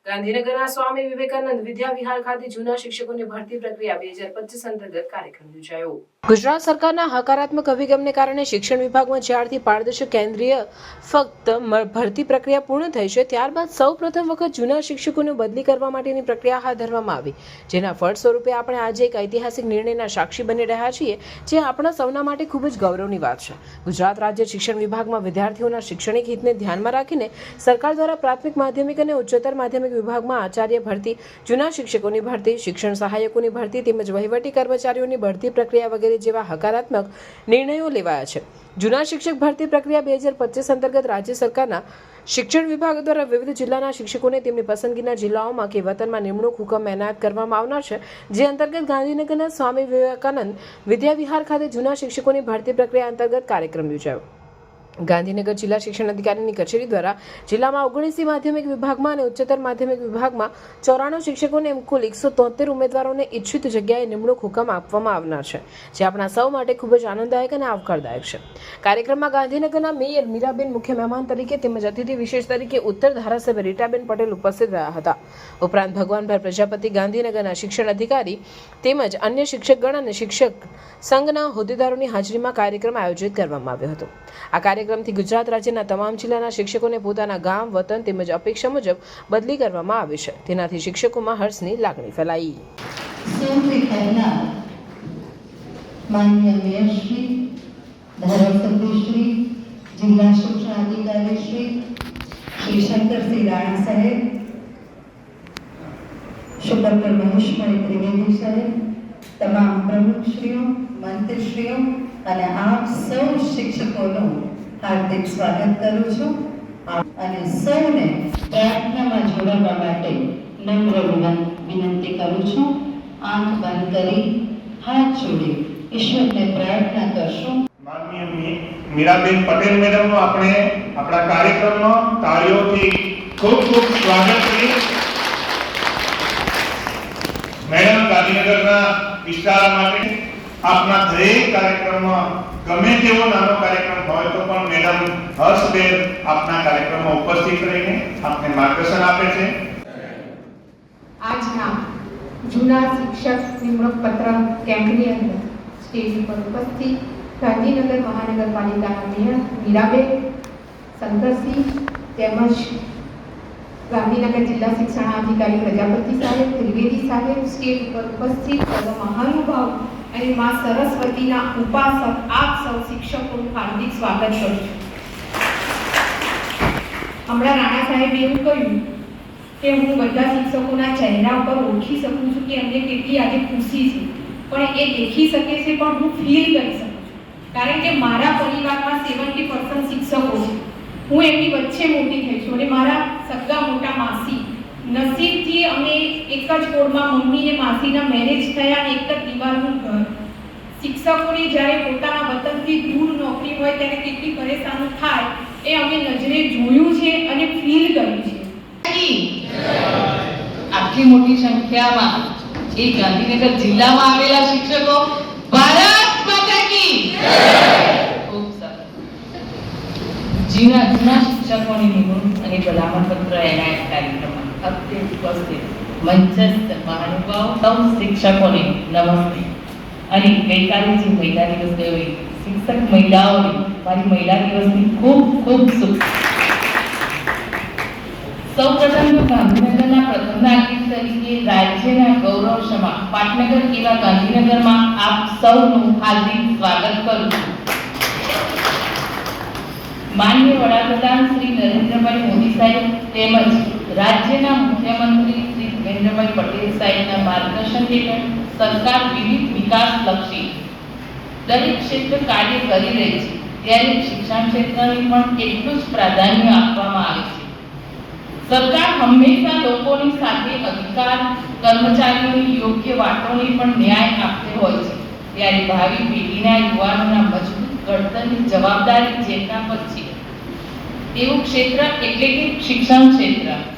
ગાંધીનગરના સ્વામી વિવેકાનંદ વિદ્યા વિહાર ખાતે જૂના શિક્ષકોની ભરતી પ્રક્રિયા 2025 અંતર્ગત કાર્યક્રમ યોજાયો। ગુજરાત સરકારના હકારાત્મક અભિગમને કારણે શિક્ષણ વિભાગમાં જ્યારથી પારદર્શક કેન્દ્રીય ફક્ત ભરતી પ્રક્રિયા પૂર્ણ થઈ છે ત્યારબાદ સૌ પ્રથમ વખત જૂના શિક્ષકોને બદલી કરવા માટેની પ્રક્રિયા હાથ ધરવામાં આવી, જેના ફળ સ્વરૂપે આપણે આજે એક ઐતિહાસિક નિર્ણયના સાક્ષી બની રહ્યા છીએ, જે આપણા સૌના માટે ખૂબ જ ગૌરવની વાત છે। ગુજરાત રાજ્ય શિક્ષણ વિભાગમાં વિદ્યાર્થીઓના શૈક્ષણિક હિતને ધ્યાનમાં રાખીને સરકાર દ્વારા પ્રાથમિક, માધ્યમિક અને ઉચ્ચતર માધ્યમિક વિભાગમાં આચાર્ય ભરતી, જૂના શિક્ષકોની ભરતી, શિક્ષણ સહાયકોની ભરતી તેમજ વહીવટી કર્મચારીઓની ભરતી પ્રક્રિયા વગેરે જેવા હકારાત્મક નિર્ણયો લેવાયા છે। જૂના શિક્ષક ભરતી પ્રક્રિયા 2025 અંતર્ગત રાજ્ય સરકારના શિક્ષણ વિભાગ દ્વારા વિવિધ જિલ્લાના શિક્ષકોને તેમની પસંદગીના જિલ્લાઓમાં કે વતનમાં નિમણૂક હુકમ એનાયત કરવામાં આવનાર છે, જે અંતર્ગત ગાંધીનગરના સ્વામી વિવેકાનંદ વિદ્યા વિહાર ખાતે જૂના શિક્ષકોની ભરતી પ્રક્રિયા અંતર્ગત કાર્યક્રમ યોજાયો। ગાંધીનગર જિલ્લા શિક્ષણ અધિકારીની કચેરી દ્વારા જિલ્લામાં 19 માધ્યમિક વિભાગમાં અને ઉચ્ચતર માધ્યમિક વિભાગમાં 94 શિક્ષકોને એમ કુલ 173 ઉમેદવારોને ઈચ્છિત જગ્યાએ નિમણૂક હુકમ આપવામાં આવનાર છે, જે આપણા સૌ માટે ખૂબ જ આનંદદાયક અને આવકારદાયક છે। કાર્યક્રમમાં ગાંધીનગરના મેયર મીરાબેન મુખ્ય મહેમાન તરીકે તેમજ અતિથિ વિશેષ તરીકે ઉત્તર ધારાસભ્ય રીટાબેન પટેલ ઉપસ્થિત રહ્યા હતા। ઉપરાંત ભગવાનભાઈ પ્રજાપતિ, ગાંધીનગરના શિક્ષણ અધિકારી તેમજ અન્ય શિક્ષકગણ અને શિક્ષક સંઘના હોદ્દેદારોની હાજરીમાં કાર્યક્રમ આયોજિત કરવામાં આવ્યો હતો। આ કાર્યક્રમથી ગુજરાત રાજ્યના તમામ જિલ્લાના શિક્ષકોને પોતાના ગામ, વતન તેમજ અપેક્ષા મુજબ બદલી કરવામાં આવી છે, તેનાથી શિક્ષકોમાં હર્ષની લાગણી ફેલાઈ। સૌથી પહેલા માનનીય મેયરશ્રી, ધારાસભ્યશ્રી, જિલ્લા શિક્ષણ અધિકારીશ્રી શ્રી શંકરસિંહ રાણા સાહેબ, શ્રી ડૉક્ટર મહેશભાઈ ત્રિવેદી સાહેબ, તમામ પ્રમુખશ્રીઓ, મંત્રીશ્રીઓ અને આપ સૌ શિક્ષકોનું હાર્દિક સ્વાગત કરું છું અને સૌને પ્રાર્થનામાં જોડાવા માટે નમ્ર વિનંતી કરું છું। આંખ બંધ કરી હાથ જોડી ઈશ્વરને પ્રાર્થના કરશું। માનનીય મીરાબેન પટેલ મેડમનો આપણે આપણા કાર્યક્રમમાં તાળીઓથી ખૂબ ખૂબ સ્વાગત કરીએ। મેડમ ગાંધીનગરના વિસ્તાર માટે આપના દરેક કાર્યક્રમમાં ગમે તેવો નાનો કાર્યક્રમ હોય તો પણ મેડમ હર્ષભેર આપના કાર્યક્રમમાં ઉપસ્થિત રહીને આપને માર્ગદર્શન આપે છે। આજના જૂના શિક્ષક નિમણૂક પત્ર કેમ્પની અંદર સ્ટેજ ઉપર ઉપસ્થિત ગાંધીનગર મહાનગરપાલિકાના મેયર મીરાબેન, શંકરસિંહ તેમજ ગાંધીનગર જિલ્લા શિક્ષણ અધિકારી પ્રજાપતિ સાહેબ, ત્રિવેદી સાહેબ, સ્ટેજ ઉપર ઉપસ્થિત મહાનુભાવ અને મા સરસ્વતીના ઉપાસક આપ સૌ શિક્ષકોનું હાર્દિક સ્વાગત કરું છું। હમણાં રાણા સાહેબે એવું કહ્યું કે હું બધા શિક્ષકોના ચહેરા પર ઓળખી શકું છું કે એમને કેટલી આજે ખુશી છે, પણ એ દેખી શકે છે પણ હું ફીલ કરી શકું છું, કારણ કે મારા પરિવારમાં 70% શિક્ષકો છે। હું એમની વચ્ચે મોટી થઈ છું અને મારા સગા મોટા માસી, નસીબથી અમે એક જ કોડમાં મમ્મી અને માસીના મેરેજ થયા અને એક જ દિવાલનું ઘર। શિક્ષકોને જ્યારે પોતાના વતનથી દૂર નોકરી હોય ત્યારે કેટલી પરેશાની થાય એ અમે નજરે જોયું છે અને ફીલ કર્યું છે। આટલી મોટી સંખ્યામાં એ ગાંધીનગર જિલ્લામાં આવેલા શિક્ષકો ભારત માતા કી જય। ખૂબ સરસ। જૂના શિક્ષકોની નિમણૂક અને ભલામણ પત્ર એનાયત કાર્યક્રમમાં અત્રે ઉપસ્થિત મંચસ્થ મહાનુભાવ સૌ શિક્ષકોને નમસ્તે। અને ગઈકાલે જે મહિલા દિવસ ગયો શિક્ષક મહિલાઓને મારી મહિલા દિવસની ખૂબ ખૂબ શુભેચ્છા। સૌપ્રથમ તો ગાંધીનગરના પ્રથમ નાગરિક તરીકે રાજ્યના ગૌરવક્ષમા પાટનગર એવા ગાંધીનગરમાં આપ સૌનું હાર્દિક સ્વાગત કરું છું। માનનીય વડાપ્રધાન શ્રી નરેન્દ્રભાઈ મોદી સાહેબ તેમજ રાજ્યના મુખ્યમંત્રી શ્રી ભૂપેન્દ્રભાઈ પટેલ સાહેબના માર્ગદર્શન હેઠળ સરકાર વિવિધ વિકાસલક્ષી દરેક ક્ષેત્ર કાર્ય કરી રહી છે, ત્યારે શિક્ષણ ક્ષેત્રને પણ એટલું જ પ્રાધાન્ય આપવામાં આવે છે। સરકાર હંમેશા લોકોની સાથે અધિકાર, કર્મચારીઓની યોગ્ય વાટોને પણ ન્યાય આપતી હોય છે, ત્યારે ભાવિ પેઢીના યુવાનોના મજબૂત ઘડતરની જવાબદારી જેમના પર છે તેવું ક્ષેત્ર એટલે કે શિક્ષણ ક્ષેત્ર।